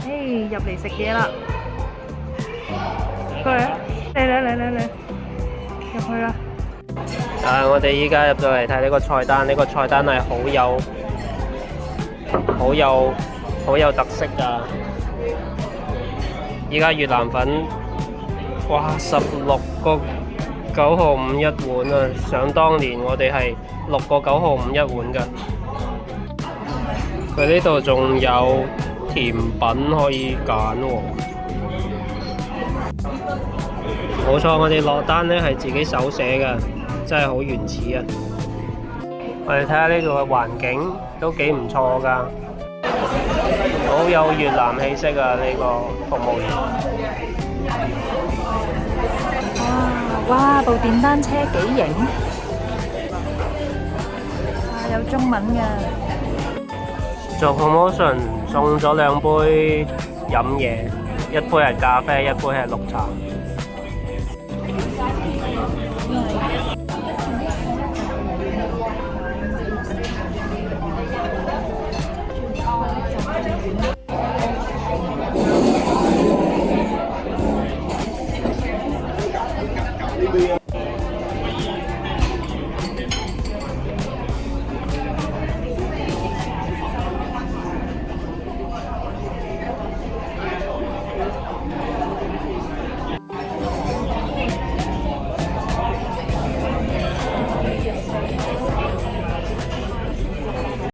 入嚟食嘢啦！過嚟啊！嚟，入去啦！我哋依家入到嚟睇呢個菜單，呢個菜單係好有特色㗎。依家越南粉，哇！16.95一碗啊！想當年我哋係6.95一碗㗎。佢呢度仲有甜品可以揀喎。冇錯，我哋落單呢係自己手寫嘅，真係好原始啊！我哋睇下呢度嘅環境都幾唔錯㗎，好有越南氣息啊！呢個服務員。哇！部電單車幾型，有中文㗎。做 promotion 送咗2杯飲嘢，一杯係咖啡，一杯係綠茶。